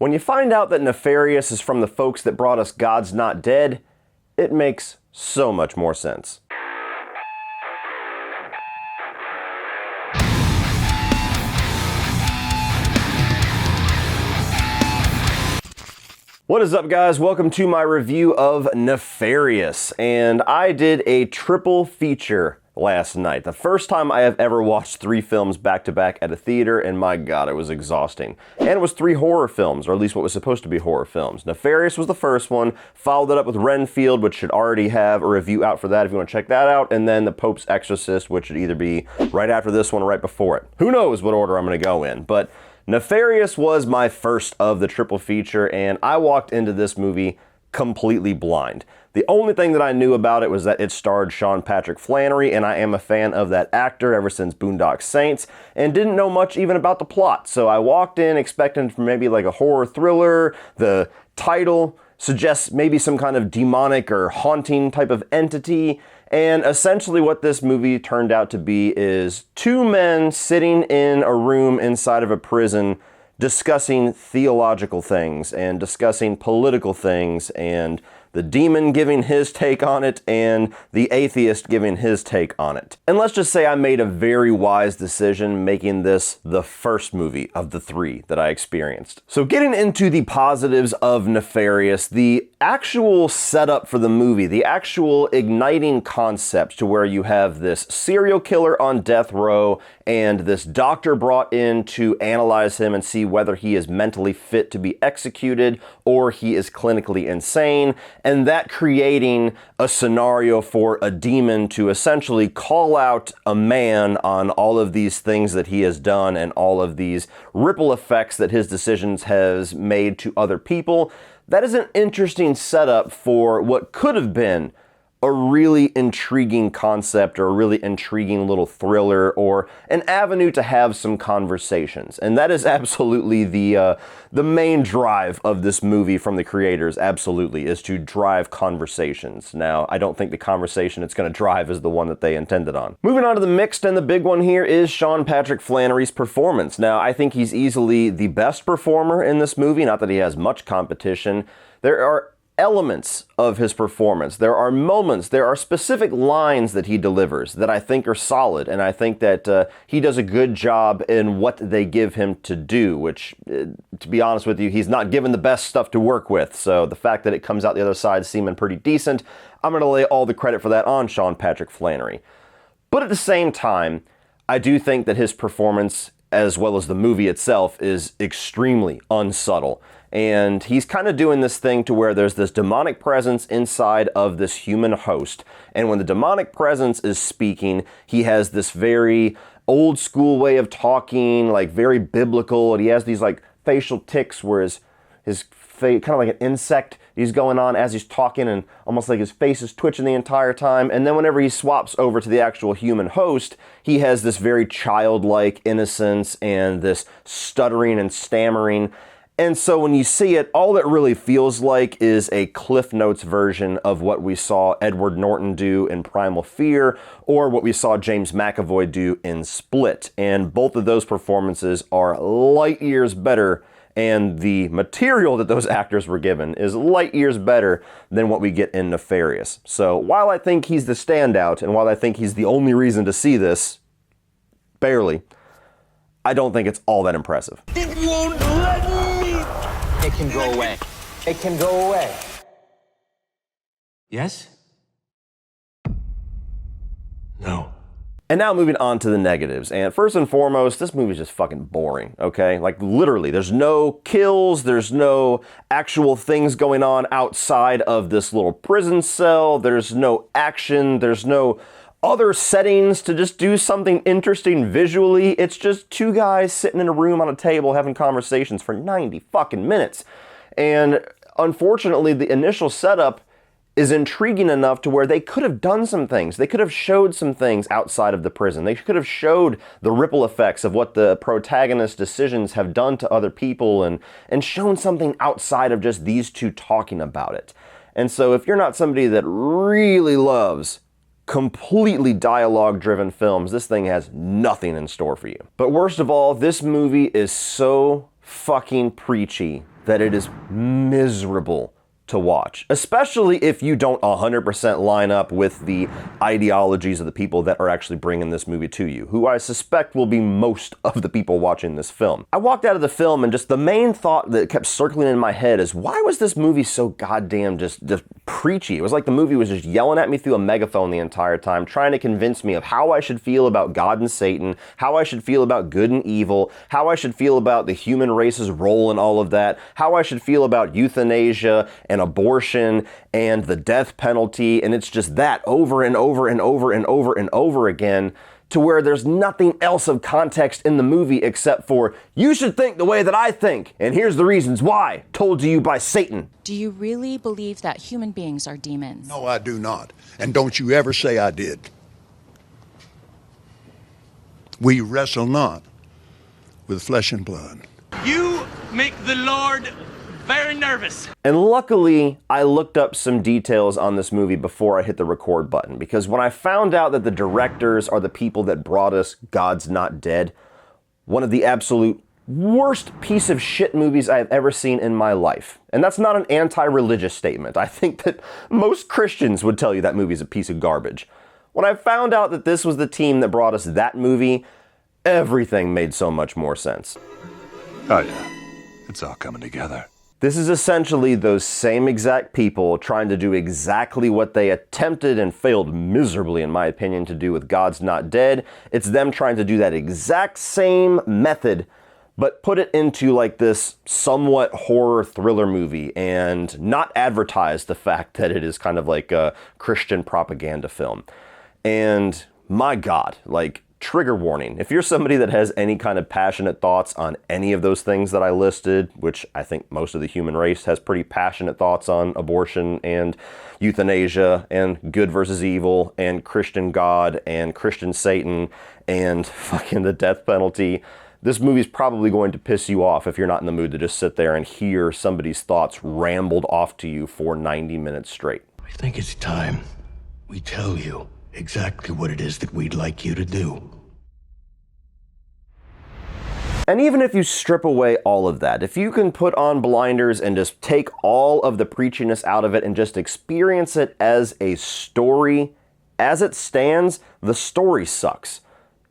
When you find out that Nefarious is from the folks that brought us God's Not Dead, it makes so much more sense. What is up, guys? Welcome to my review of Nefarious, and I did a triple feature last night. The first time I have ever watched 3 films back to back at a theater, and my god, it was exhausting. And it was 3 horror films, or at least what was supposed to be horror films. Nefarious was the first one, followed it up with Renfield, which should already have a review out for that if you want to check that out, and then The Pope's Exorcist, which should either be right after this one or right before it. Who knows what order I'm going to go in, but Nefarious was my first of the triple feature, and I walked into this movie completely blind. The only thing that I knew about it was that it starred Sean Patrick Flanery, and I am a fan of that actor ever since Boondock Saints, and didn't know much even about the plot. So I walked in expecting maybe like a horror thriller. The title suggests maybe some kind of demonic or haunting type of entity. And essentially what this movie turned out to be is 2 men sitting in a room inside of a prison discussing theological things and discussing political things, and the demon giving his take on it and the atheist giving his take on it. And let's just say I made a very wise decision making this the first movie of the 3 that I experienced. So getting into the positives of Nefarious, the actual setup for the movie, the actual igniting concept to where you have this serial killer on death row and this doctor brought in to analyze him and see whether he is mentally fit to be executed or he is clinically insane, and that creating a scenario for a demon to essentially call out a man on all of these things that he has done and all of these ripple effects that his decisions has made to other people. That is an interesting setup for what could have been a really intriguing concept or a really intriguing little thriller or an avenue to have some conversations. And that is absolutely the main drive of this movie from the creators, absolutely, is to drive conversations. Now, I don't think the conversation it's going to drive is the one that they intended on. Moving on to the mixed, and the big one here is Sean Patrick Flanery's performance. Now, I think he's easily the best performer in this movie, not that he has much competition. There are elements of his performance. There are moments, there are specific lines that he delivers that I think are solid, and I think that he does a good job in what they give him to do, which, to be honest with you, he's not given the best stuff to work with, so the fact that it comes out the other side seeming pretty decent, I'm going to lay all the credit for that on Sean Patrick Flanery. But at the same time, I do think that his performance, as well as the movie itself, is extremely unsubtle. And he's kind of doing this thing to where there's this demonic presence inside of this human host. And when the demonic presence is speaking, he has this very old school way of talking, like very biblical. And he has these like facial tics where his face, kind of like an insect, he's going on as he's talking, and almost like his face is twitching the entire time. And then whenever he swaps over to the actual human host, he has this very childlike innocence and this stuttering and stammering. And so when you see it, all it really feels like is a Cliff Notes version of what we saw Edward Norton do in Primal Fear, or what we saw James McAvoy do in Split. And both of those performances are light years better, and the material that those actors were given is light years better than what we get in Nefarious. So while I think he's the standout, and while I think he's the only reason to see this, barely, I don't think it's all that impressive. It won't let me. It can go away. It can go away. Yes? No. And now moving on to the negatives. And first and foremost, this movie is just fucking boring, okay? Like literally, there's no kills, there's no actual things going on outside of this little prison cell, there's no action, there's no other settings to just do something interesting visually. It's just 2 guys sitting in a room on a table having conversations for 90 fucking minutes. And unfortunately, the initial setup is intriguing enough to where they could have done some things. They could have showed some things outside of the prison. They could have showed the ripple effects of what the protagonist's decisions have done to other people, and shown something outside of just these 2 talking about it. And so if you're not somebody that really loves completely dialogue-driven films, this thing has nothing in store for you. But worst of all, this movie is so fucking preachy that it is miserable to watch, especially if you don't 100% line up with the ideologies of the people that are actually bringing this movie to you, who I suspect will be most of the people watching this film. I walked out of the film and just the main thought that kept circling in my head is, why was this movie so goddamn just preachy? It was like the movie was just yelling at me through a megaphone the entire time, trying to convince me of how I should feel about God and Satan, how I should feel about good and evil, how I should feel about the human race's role in all of that, how I should feel about euthanasia and abortion and the death penalty, and it's just that over and over and over and over and over again, to where there's nothing else of context in the movie except for, you should think the way that I think, and here's the reasons why, told to you by Satan. Do you really believe that human beings are demons? No, I do not. And don't you ever say I did. We wrestle not with flesh and blood. You make the Lord very nervous. And luckily, I looked up some details on this movie before I hit the record button, because when I found out that the directors are the people that brought us God's Not Dead, one of the absolute worst piece of shit movies I've ever seen in my life. And that's not an anti-religious statement. I think that most Christians would tell you that movie's a piece of garbage. When I found out that this was the team that brought us that movie, everything made so much more sense. Oh yeah, it's all coming together. This is essentially those same exact people trying to do exactly what they attempted and failed miserably, in my opinion, to do with God's Not Dead. It's them trying to do that exact same method, but put it into like this somewhat horror thriller movie and not advertise the fact that it is kind of like a Christian propaganda film. And my God, like, trigger warning. If you're somebody that has any kind of passionate thoughts on any of those things that I listed, which I think most of the human race has pretty passionate thoughts on abortion and euthanasia and good versus evil and Christian God and Christian Satan and fucking the death penalty, this movie's probably going to piss you off if you're not in the mood to just sit there and hear somebody's thoughts rambled off to you for 90 minutes straight. I think it's time we tell you exactly what it is that we'd like you to do. And even if you strip away all of that, if you can put on blinders and just take all of the preachiness out of it and just experience it as a story, as it stands, the story sucks.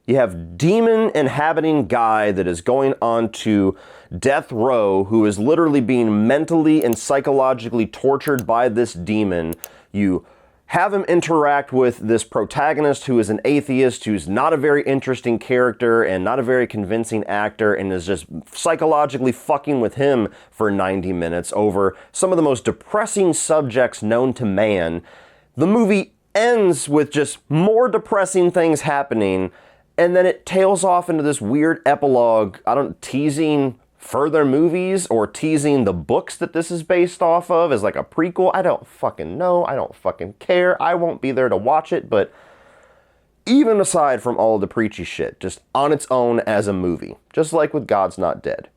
You have demon inhabiting guy that is going on to death row, who is literally being mentally and psychologically tortured by this demon. You have him interact with this protagonist who is an atheist, who's not a very interesting character and not a very convincing actor, and is just psychologically fucking with him for 90 minutes over some of the most depressing subjects known to man. The movie ends with just more depressing things happening, and then it tails off into this weird epilogue, teasing further movies or teasing the books that this is based off of as like a prequel. I don't fucking know. I don't fucking care. I won't be there to watch it. But even aside from all of the preachy shit, just on its own as a movie, just like with God's Not Dead,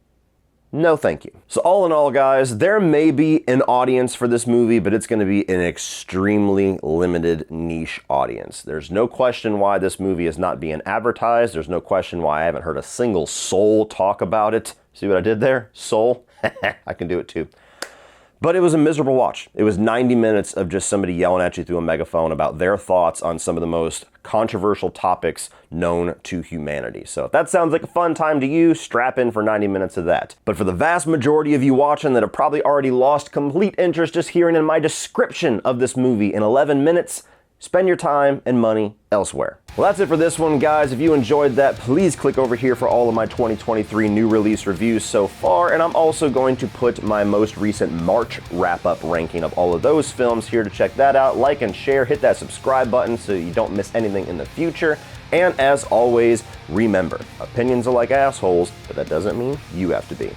no thank you. So all in all, guys, there may be an audience for this movie, but it's going to be an extremely limited niche audience. There's no question why this movie is not being advertised. There's no question why I haven't heard a single soul talk about it. See what I did there? Soul? I can do it too. But it was a miserable watch. It was 90 minutes of just somebody yelling at you through a megaphone about their thoughts on some of the most controversial topics known to humanity. So if that sounds like a fun time to you, strap in for 90 minutes of that. But for the vast majority of you watching that have probably already lost complete interest just hearing in my description of this movie in 11 minutes, spend your time and money elsewhere. Well, that's it for this one, guys. If you enjoyed that, please click over here for all of my 2023 new release reviews so far, and I'm also going to put my most recent March wrap-up ranking of all of those films here to check that out. Like and share, hit that subscribe button so you don't miss anything in the future. And as always, remember, opinions are like assholes, but that doesn't mean you have to be.